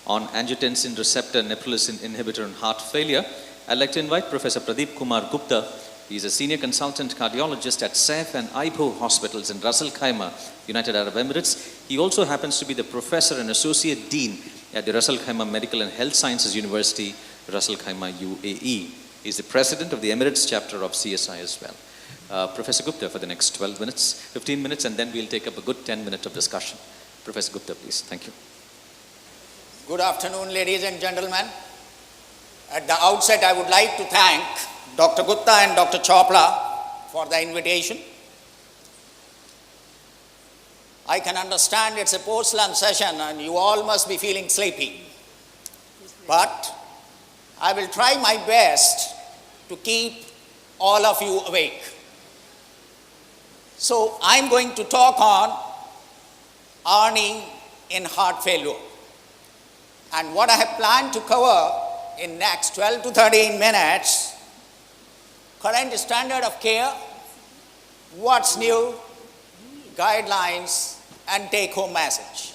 on angiotensin receptor neprilysin inhibitor and heart failure. I'd like to invite Professor Pradeep Kumar Gupta. He's a senior consultant cardiologist at SAF and IBO hospitals in Ras Al Khaimah, United Arab Emirates. He also happens to be the professor and associate dean at the Ras Al Khaimah Medical and Health Sciences University, Ras Al Khaimah, UAE. He's the president of the Emirates chapter of CSI as well. Professor Gupta for the next 12 minutes, 15 minutes, and then we'll take up a good 10 minutes of discussion. Professor Gupta, please. Thank you. Good afternoon, ladies and gentlemen. At the outset, I would like to thank Dr. Gupta and Dr. Chopra for the invitation. I can understand it's a post-lunch session and you all must be feeling sleepy. But I will try my best to keep all of you awake. So I'm going to talk on ARNI in heart failure. And what I have planned to cover in next 12 to 13 minutes, current standard of care, what's new, guidelines, and take-home message.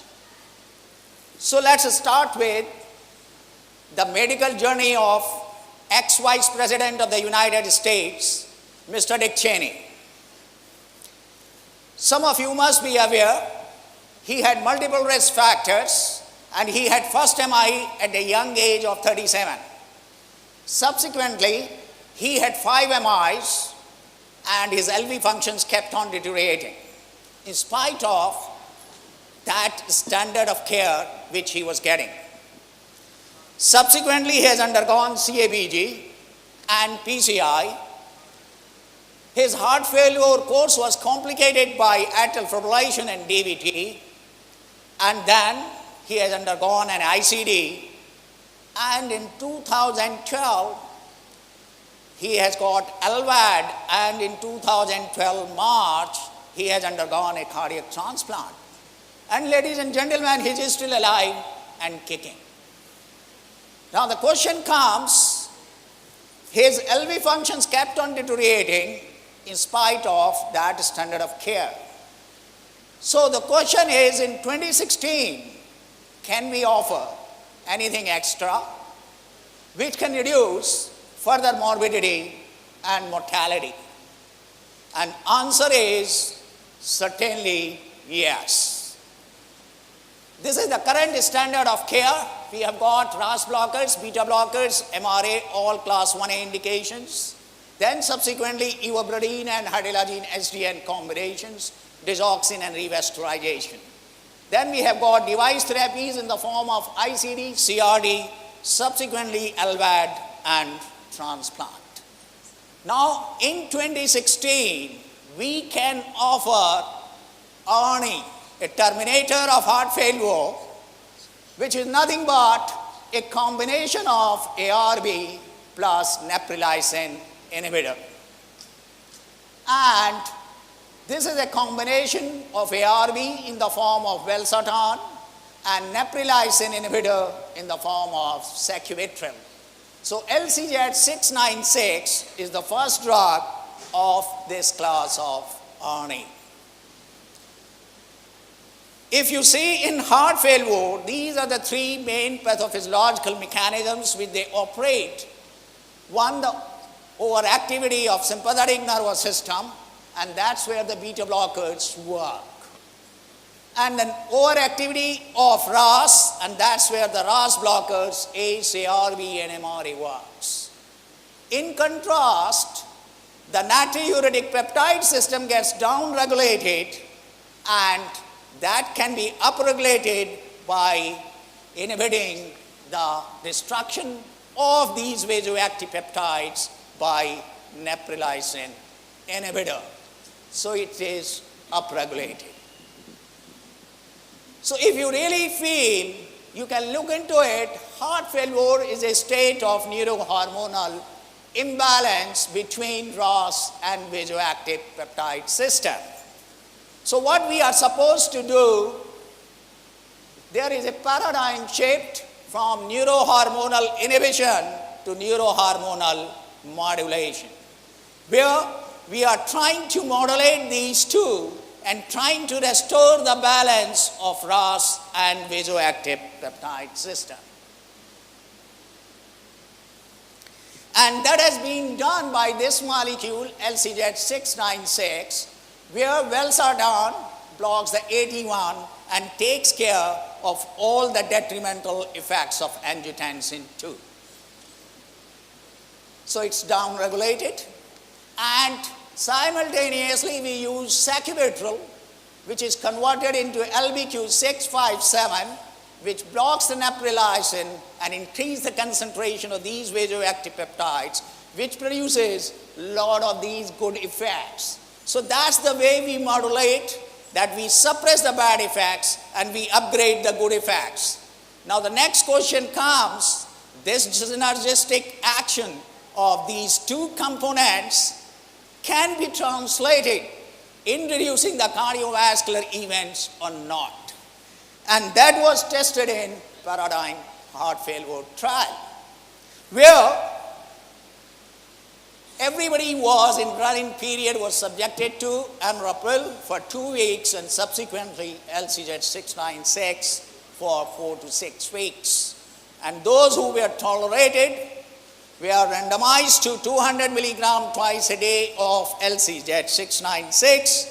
So let's start with the medical journey of ex-Vice President of the United States, Mr. Dick Cheney. Some of you must be aware, he had multiple risk factors and he had first MI at the young age of 37. Subsequently, he had 5 MIs and his LV functions kept on deteriorating in spite of that standard of care which he was getting. Subsequently, he has undergone CABG and PCI. His heart failure course was complicated by atrial fibrillation and DVT, and then he has undergone an ICD, and in 2012, he has got LVAD, and in 2012 March, he has undergone a cardiac transplant. And ladies and gentlemen, he is still alive and kicking. Now the question comes, his LV functions kept on deteriorating in spite of that standard of care. So the question is, in 2016, can we offer anything extra which can reduce further morbidity and mortality? And answer is certainly yes. This is the current standard of care. We have got RAS blockers, beta blockers, MRA, all class 1A indications. Then subsequently ivabradine and hydrolazine SDN combinations, digoxin and revascularization. Then we have got device therapies in the form of ICD, CRD, subsequently LVAD and transplant. Now in 2016, we can offer ARNI, a terminator of heart failure, which is nothing but a combination of ARB plus neprilysin inhibitor. And this is a combination of ARB in the form of valsartan and neprilysin inhibitor in the form of sacubitril. So LCZ 696 is the first drug of this class of ARNI. If you see in heart failure, these are the 3 main pathophysiological mechanisms which they operate. One, the overactivity of sympathetic nervous system, and that's where the beta blockers work. And then overactivity of RAS, and that's where the RAS blockers, ACE, ARB, and MRA works. In contrast, the natriuretic peptide system gets down-regulated, and that can be upregulated by inhibiting the destruction of these vasoactive peptides by neprilysin inhibitor. So it is upregulated. So if you really feel, you can look into it, heart failure is a state of neurohormonal imbalance between RAS and vasoactive peptide system. So what we are supposed to do, there is a paradigm shift from neurohormonal inhibition to neurohormonal modulation, where we are trying to modulate these two and trying to restore the balance of RAS and vasoactive peptide system. And that has been done by this molecule, LCZ696, where valsartan blocks the AT1 and takes care of all the detrimental effects of angiotensin II. So it's downregulated, and simultaneously we use sacubitril, which is converted into LBQ657, which blocks the neprilysin and increases the concentration of these vasoactive peptides, which produces a lot of these good effects. So that's the way we modulate, that we suppress the bad effects and we upgrade the good effects. Now the next question comes, this synergistic action of these two components can be translated in reducing the cardiovascular events or not. And that was tested in Paradigm heart failure trial, where everybody was in running period was subjected to enrapil for 2 weeks and subsequently LCZ696 for 4 to 6 weeks. And those who were tolerated were randomized to 200 milligram twice a day of LCZ696,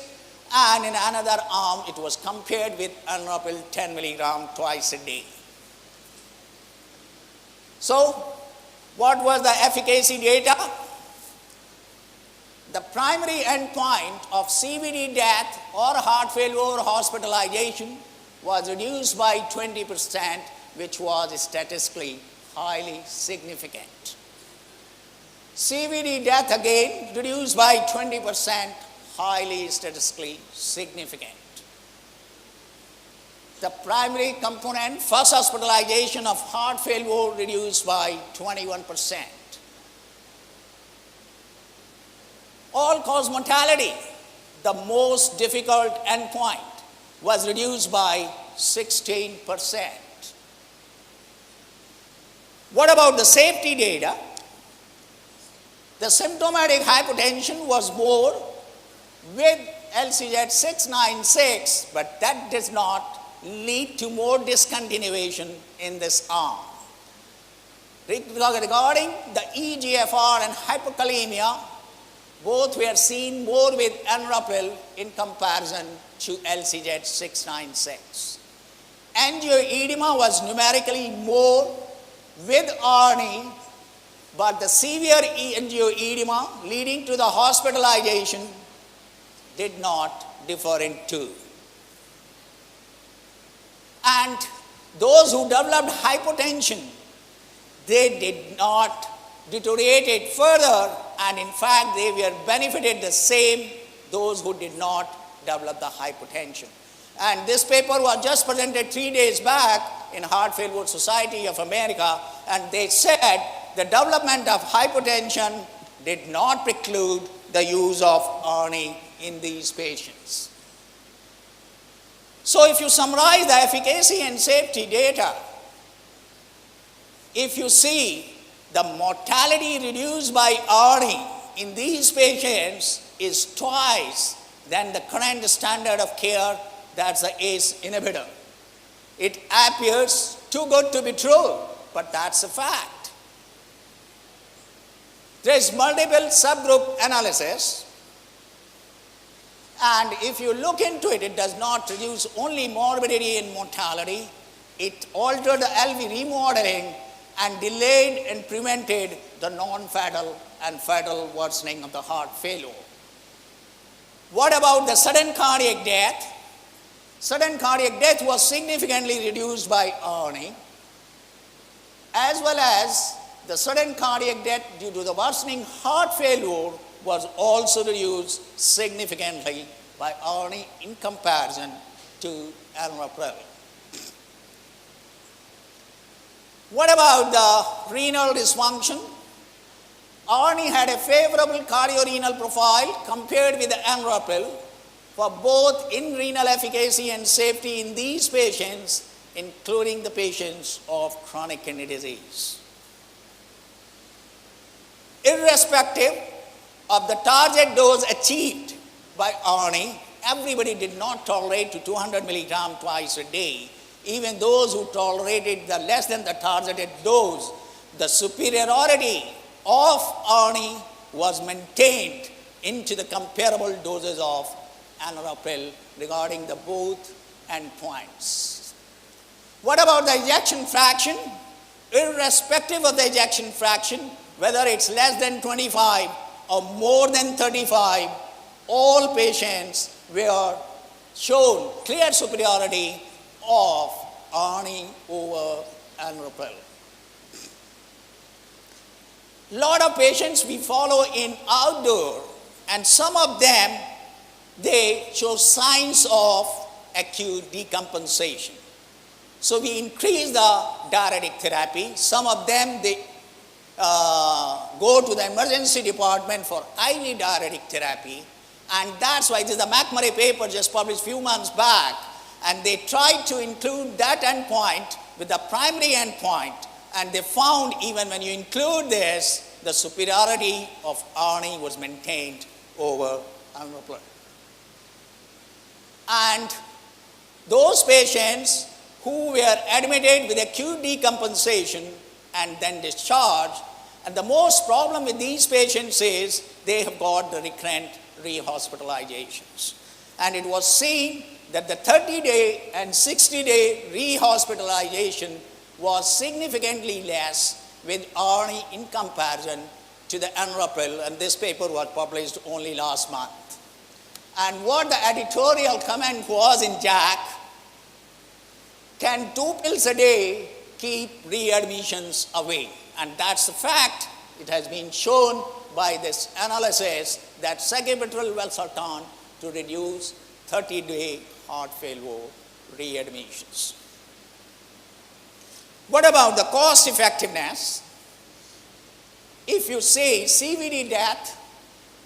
and in another arm it was compared with enrapil 10 milligram twice a day. So what was the efficacy data? The primary endpoint of CVD death or heart failure hospitalization was reduced by 20%, which was statistically highly significant. CVD death again reduced by 20%, highly statistically significant. The primary component, first hospitalization of heart failure, reduced by 21%. All-cause mortality, the most difficult endpoint, was reduced by 16%. What about the safety data? The symptomatic hypotension was more with LCZ696, but that does not lead to more discontinuation in this arm. Regarding the eGFR and hypokalemia, both were seen more with enrapil in comparison to LCZ696. Angioedema was numerically more with ARNI, but the severe angioedema leading to the hospitalization did not differ in two. And those who developed hypotension, they did not deteriorate it further, and in fact they were benefited the same, those who did not develop the hypotension. And this paper was just presented 3 days back in Heart Failure Society of America, and they said the development of hypotension did not preclude the use of ARNI in these patients. So if you summarize the efficacy and safety data, if you see the mortality reduced by ARNI in these patients is twice than the current standard of care, that's the ACE inhibitor. It appears too good to be true, but that's a fact. There is multiple subgroup analysis, and if you look into it, it does not reduce only morbidity and mortality. It altered the LV remodeling and delayed and prevented the non-fatal and fatal worsening of the heart failure. What about the sudden cardiac death? Sudden cardiac death was significantly reduced by ARNI, as well as the sudden cardiac death due to the worsening heart failure was also reduced significantly by ARNI in comparison to enrapil. What about the renal dysfunction? ARNI had a favorable cardiorenal profile compared with the enrapil for both in renal efficacy and safety in these patients, including the patients of chronic kidney disease. Irrespective of the target dose achieved by ARNI, everybody did not tolerate to 200 milligram twice a day. Even those who tolerated the less than the targeted dose, the superiority of ARNI was maintained into the comparable doses of enalapril regarding the both endpoints. What about the ejection fraction? Irrespective of the ejection fraction, whether it's less than 25 or more than 35, all patients were shown clear superiority of ARNI over enalapril. Lot of patients we follow in outdoor, and some of them, they show signs of acute decompensation. So we increase the diuretic therapy. Some of them, they go to the emergency department for IV diuretic therapy. And that's why this is the McMurray paper just published a few months back. And they tried to include that endpoint with the primary endpoint. And they found even when you include this, the superiority of ARNI was maintained over enalapril. And those patients who were admitted with acute decompensation and then discharged, and the most problem with these patients is they have got the recurrent rehospitalizations. And it was seen that the 30-day and 60-day rehospitalization was significantly less with ARNI in comparison to the enalapril, and this paper was published only last month. And what the editorial comment was in JACC, can 2 pills a day keep readmissions away? And that's the fact. It has been shown by this analysis that sacubitril valsartan to reduce 30-day heart failure readmissions. What about the cost effectiveness? If you say CVD death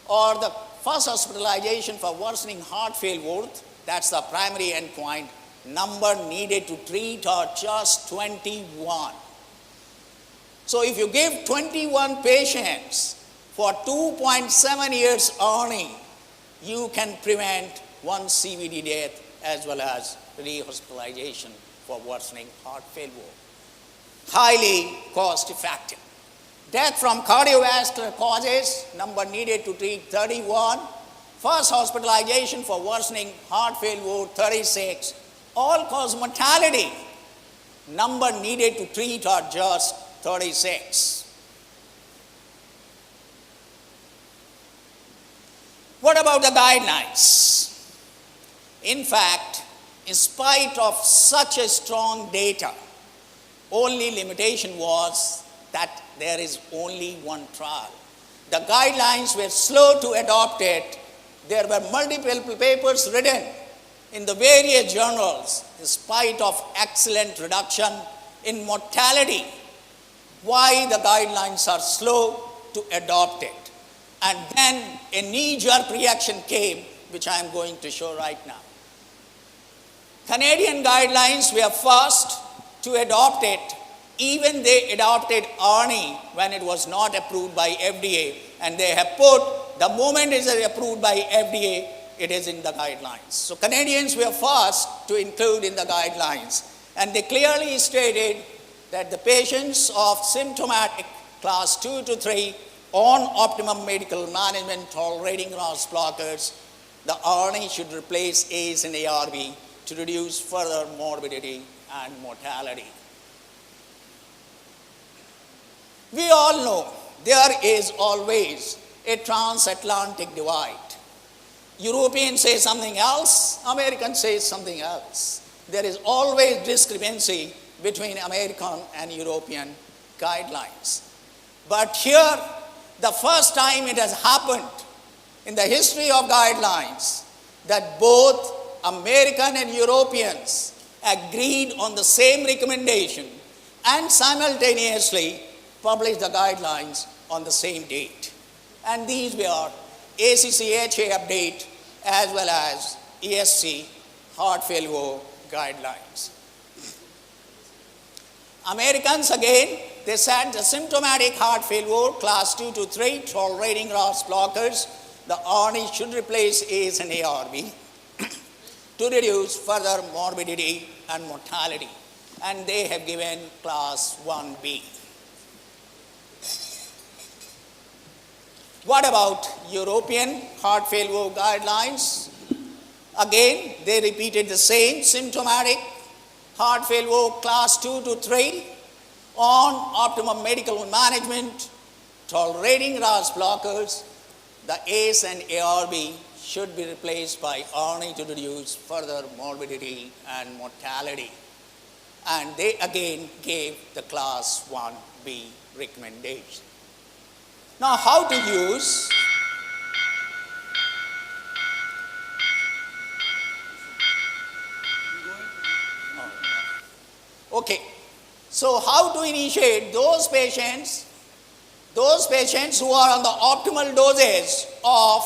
or the first hospitalization for worsening heart failure, that's the primary endpoint, number needed to treat are just 21. So if you give 21 patients for 2.7 years ARNI, you can prevent one CVD death as well as rehospitalization for worsening heart failure. Highly cost effective. Death from cardiovascular causes, number needed to treat 31. First hospitalization for worsening heart failure, 36. All-cause mortality, number needed to treat are just 36. What about the guidelines? In fact, in spite of such a strong data, only limitation was that there is only one trial. The guidelines were slow to adopt it. There were multiple papers written in the various journals in spite of excellent reduction in mortality. Why the guidelines are slow to adopt it? And then a knee-jerk reaction came, which I am going to show right now. Canadian guidelines were first to adopt it. Even they adopted ARNI when it was not approved by FDA, and they have put, the moment it is approved by FDA, it is in the guidelines. So Canadians were first to include in the guidelines, and they clearly stated that the patients of symptomatic class 2 to 3 on optimum medical management tolerating RAS blockers, the ARNI should replace ACE and ARB to reduce further morbidity and mortality. We all know there is always a transatlantic divide. Europeans say something else, Americans say something else. There is always discrepancy between American and European guidelines. But here, the first time it has happened in the history of guidelines that both American and Europeans agreed on the same recommendation and simultaneously published the guidelines on the same date. And these were ACC/AHA update as well as ESC heart failure guidelines. Americans again, they said the symptomatic heart failure class 2 to 3 tolerating RAS blockers, the ARNI should replace ACE and ARB. to reduce further morbidity and mortality. And they have given class 1B. What about European heart failure guidelines? Again, they repeated the same: symptomatic heart failure class 2 to 3 on optimum medical management, tolerating RAS blockers. The ACE and ARB should be replaced by ARNI to reduce further morbidity and mortality. And they again gave the class 1B recommendation. Now, how to use? Okay, so how to initiate those patients who are on the optimal dosage of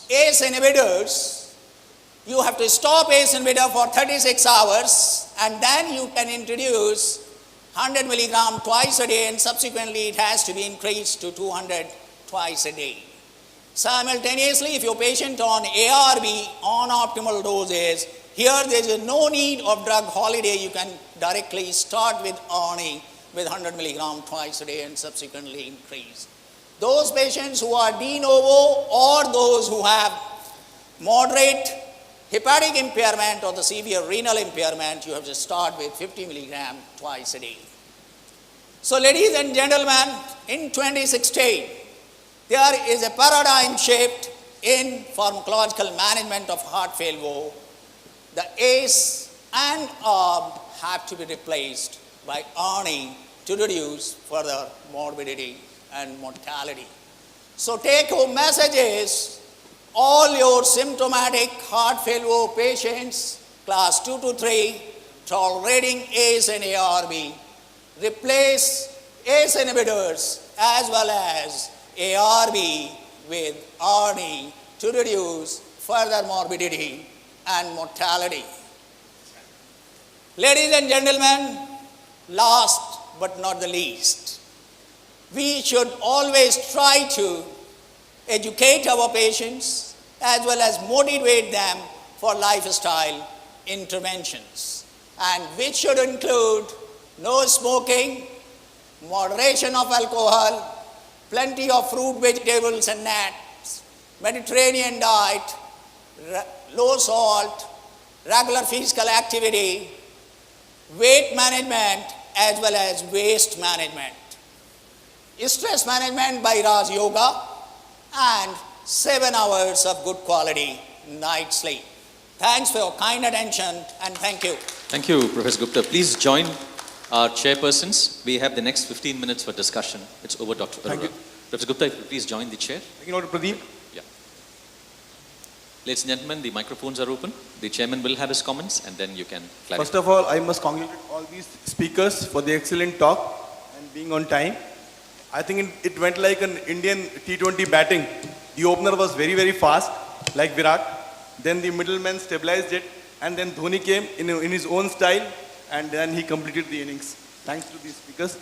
ACE inhibitors. You have to stop ACE inhibitor for 36 hours, and then you can introduce 100 milligram twice a day, and subsequently it has to be increased to 200 twice a day. Simultaneously, if your patient on ARB on optimal doses, here there is no need of drug holiday. You can directly start with ARNI with 100 milligram twice a day and subsequently increase. Those patients who are de novo or those who have moderate hepatic impairment or the severe renal impairment, you have to start with 50 milligram twice a day. So, ladies and gentlemen, in 2016, there is a paradigm shift in pharmacological management of heart failure. The ACE and ARB have to be replaced by ARNI to reduce further morbidity and mortality. So, take home message is, all your symptomatic heart failure patients, class 2 to 3, tolerating ACE and ARB, replace ACE inhibitors as well as ARB with ARNI to reduce further morbidity and mortality. Ladies and gentlemen, last but not the least, we should always try to educate our patients as well as motivate them for lifestyle interventions, and which should include no smoking, moderation of alcohol, plenty of fruit, vegetables and nuts, Mediterranean diet, low salt, regular physical activity, weight management as well as waste management, stress management by RAS yoga, and 7 hours of good quality night sleep. Thanks for your kind attention, and thank you. Thank you, Professor Gupta. Please join our chairpersons. We have the next 15 minutes for discussion. It's over, Dr. Thank you. Professor Gupta, if you please join the chair. Thank you, Dr. Pradeep. Yeah. Ladies and gentlemen, the microphones are open. The chairman will have his comments, and then you can clarify. First of all, I must congratulate all these speakers for the excellent talk and being on time. I think it went like an Indian T20 batting. The opener was very, very fast, like Virat. Then the middleman stabilized it, and then Dhoni came in his own style, and then he completed the innings. Thanks to these speakers.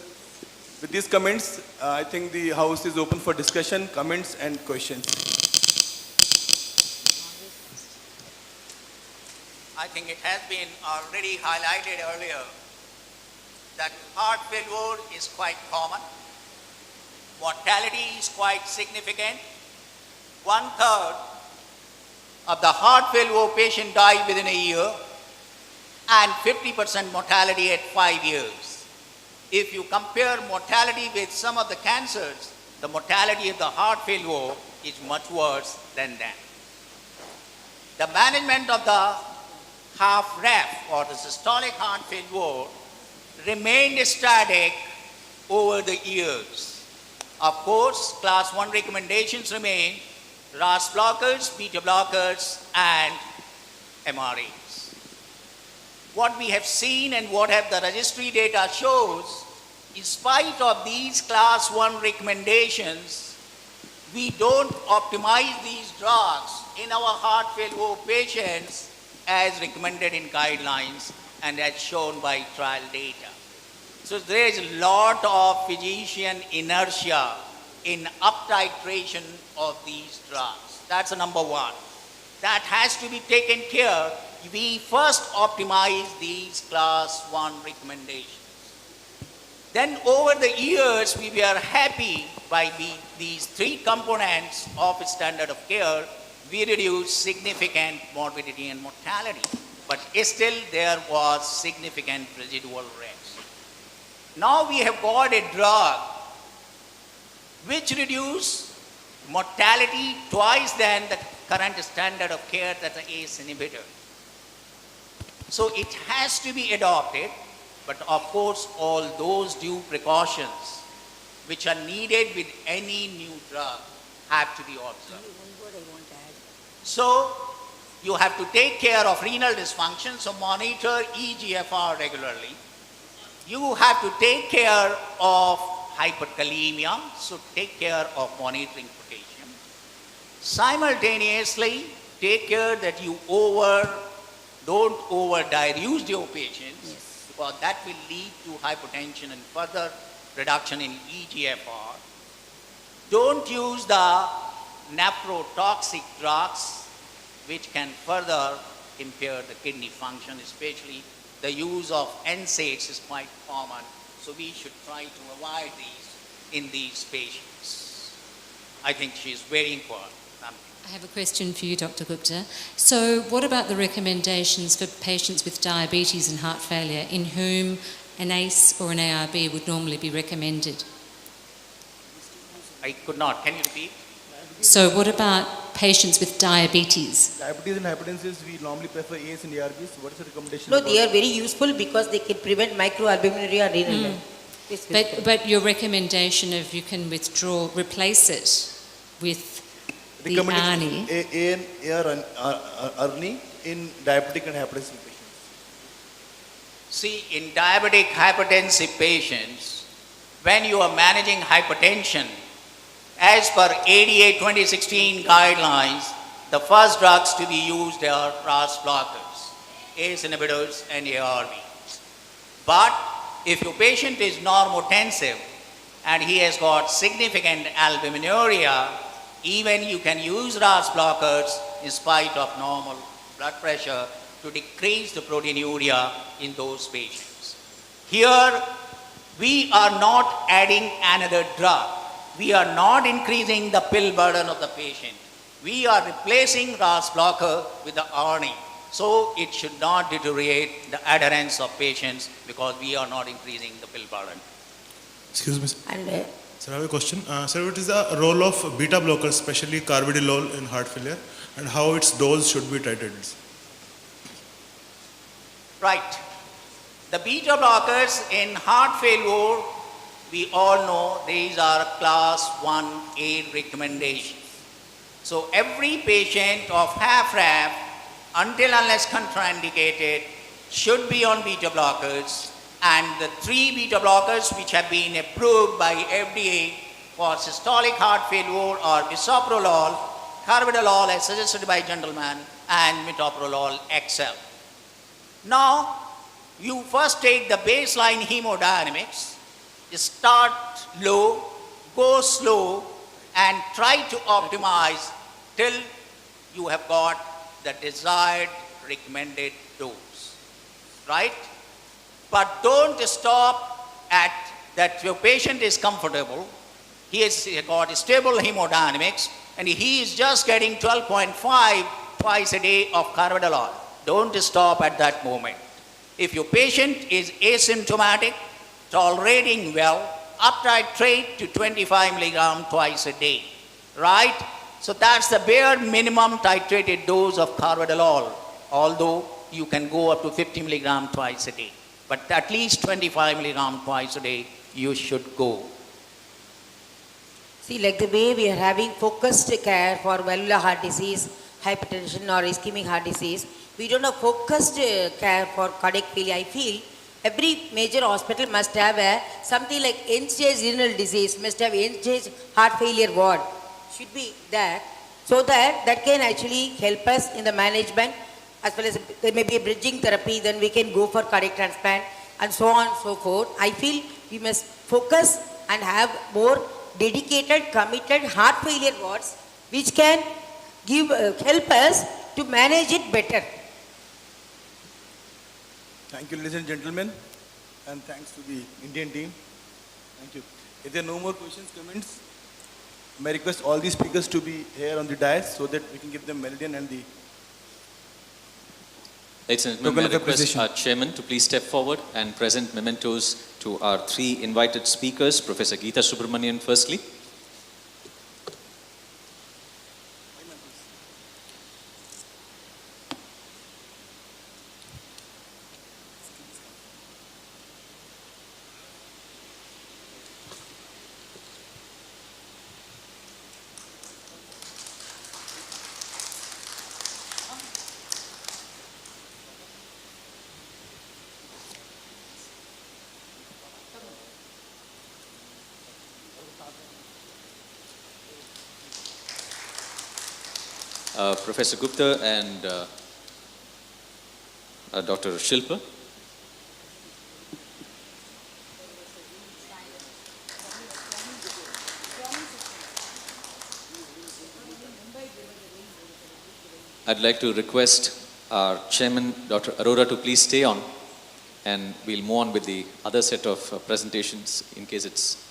With these comments, I think the house is open for discussion, comments, and questions. I think it has been already highlighted earlier that heart failure is quite common. Mortality is quite significant. 1/3 of the heart failure patient die within a year, and 50% mortality at 5 years. If you compare mortality with some of the cancers, the mortality of the heart failure is much worse than that. The management of the half-ref or the systolic heart failure remained static over the years. Of course, class 1 recommendations remain: RAS blockers, beta blockers, and MRAs. What we have seen and what have the registry data shows, in spite of these class 1 recommendations, we don't optimize these drugs in our heart failure patients as recommended in guidelines and as shown by trial data. So there is a lot of physician inertia in up-titration of these drugs. That's number one. That has to be taken care we first optimize these class 1 recommendations. Then over the years, we were happy by these 3 components of standard of care, we reduced significant morbidity and mortality. But still there was significant residual risk. Now we have got a drug which reduces mortality twice than the current standard of care, that's the ACE inhibitor. So it has to be adopted, but of course all those due precautions which are needed with any new drug have to be observed. So you have to take care of renal dysfunction, so monitor eGFR regularly. You have to take care of hyperkalemia, so take care of monitoring potassium. Simultaneously, take care that you don't over-dilute your patients, because that will lead to hypertension and further reduction in eGFR. Don't use the nephrotoxic drugs which can further impair the kidney function, especially the use of NSAIDs is quite common, so we should try to avoid these in these patients. I think she is very important. I have a question for you, Dr. Gupta. So what about the recommendations for patients with diabetes and heart failure in whom an ACE or an ARB would normally be recommended? I could not. Can you repeat? So what about patients with diabetes? Diabetes and hypertension, we normally prefer ACE and ARBs. What is the recommendation? No, they are very useful because they can prevent microalbuminuria renal. But your recommendation of you can replace it with the ARNI. ARNI in diabetic and hypertensive patients. See, in diabetic hypertensive patients, when you are managing hypertension, as per ADA 2016 guidelines, the first drugs to be used are RAS blockers, ACE inhibitors and ARBs. But if your patient is normotensive and he has got significant albuminuria, even you can use RAS blockers in spite of normal blood pressure to decrease the proteinuria in those patients. Here, we are not adding another drug. We are not increasing the pill burden of the patient. We are replacing RAS blocker with the ARNI. So it should not deteriorate the adherence of patients because we are not increasing the pill burden. Excuse me. And Sir, I have a question. Sir, what is the role of beta blockers, especially carvedilol in heart failure, and how its dose should be titrated? Right. The beta blockers in heart failure, we all know these are class 1A recommendations. So every patient of HFrEF, until unless contraindicated, should be on beta blockers, and the 3 beta blockers which have been approved by FDA for systolic heart failure are bisoprolol, carvedilol as suggested by gentleman, and metoprolol XL. Now, you first take the baseline hemodynamics, start low, go slow, and try to optimize till you have got the desired recommended dose, right? But don't stop at that your patient is comfortable, he has got stable hemodynamics, and he is just getting 12.5 twice a day of carvedilol. Don't stop at that moment. If your patient is asymptomatic, tolerating well, up titrate to 25 milligram twice a day, right? So that's the bare minimum titrated dose of carvedilol, although you can go up to 50 milligram twice a day. But at least 25 milligram twice a day, you should go. see, like the way we are having focused care for valvular heart disease, hypertension or ischemic heart disease, we don't have focused care for cardiac failure. I feel every major hospital must have something like end-stage renal disease, must have end-stage heart failure ward. Should be there, so that can actually help us in the management, as well as there may be a bridging therapy, then we can go for cardiac transplant and so on and so forth. I feel we must focus and have more dedicated, committed heart failure wards which can give help us to manage it better. Thank you, ladies and gentlemen, and thanks to the Indian team. Thank you. If there are no more questions, comments, may I request all the speakers to be here on the dais so that we can give them meridian and the Ladies and gentlemen, may I request our chairman to please step forward and present mementos to our three invited speakers, Professor Geeta Subramanian firstly. Professor Gupta and Dr. Shilpa. I'd like to request our chairman, Dr. Arora, to please stay on, and we'll move on with the other set of presentations in case it's